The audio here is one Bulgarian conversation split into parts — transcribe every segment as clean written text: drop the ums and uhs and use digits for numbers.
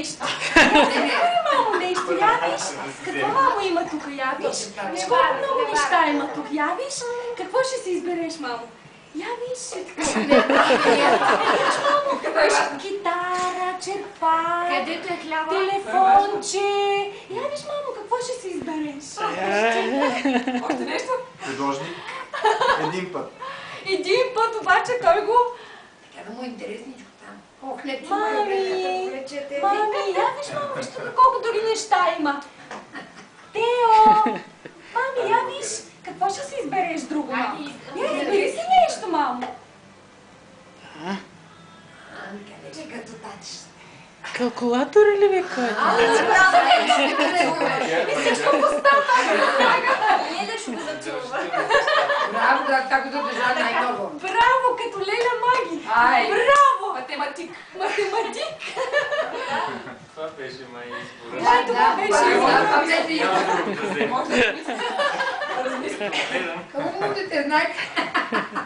нещо. Мамо, нещо, я виж. Какво мамо има тук, я виж? Колко много неща има тук, я виж? Какво ще си избереш, мамо? Я виж, мамо, китара, черпак, телефонче. Я виж, мамо, какво ще си избереш? Още нещо? Художник. Един път. Един път, обаче той го... Така да му е интересничко там. Ох, не ти Мами, я виж, мамо, виж тук колко дори неща има. Тео! Мами, я виж, какво ще си избереш друго, мамо? Я избери си нещо, мамо. Къде като тачиш? Калкулатор или ви Катя? И всичко постава. Не да ще го зачува. Браво, така го държа най-много. Браво, като Леля Маги. Браво! Математик. Математик. Това беше май избора. Да, това беше Какво му дете знае?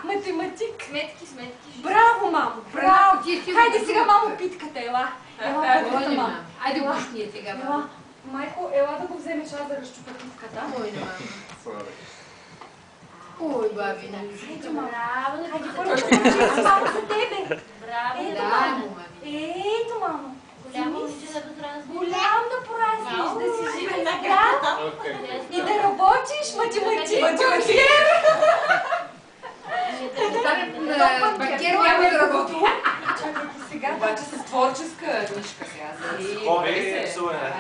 математик. Сметки. Браво, мамо. Браво. Хайде сега, мамо, питката, ела. Ела, питката, мамо. Айде гушния сега, Ела. мамо. Майко, ела да го вземеш, аз да разчупя питката. Ой, мамо. Ой, баби, Ето, мамо. Хайде, първо ще поръчим мамо за тебе. Ето, дай мамо. му, мами. Ето, мамо. Голямо ли да поразвиш? Голям да поразвиш, да си живе така и да работиш математик. Банкер няма да работи. Чакайте сега. Обаче с творческа книжка сега. Хобби, псуване.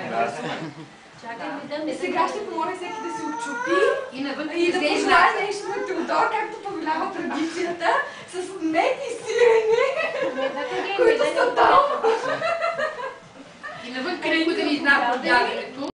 Чакай ми да И сега ще помоля всеки да се отчупи И навън и да пожелая нещо на Теодор, както повелява традицията, с мед и сирене, които са там. И навън крайко да ни знам подяване.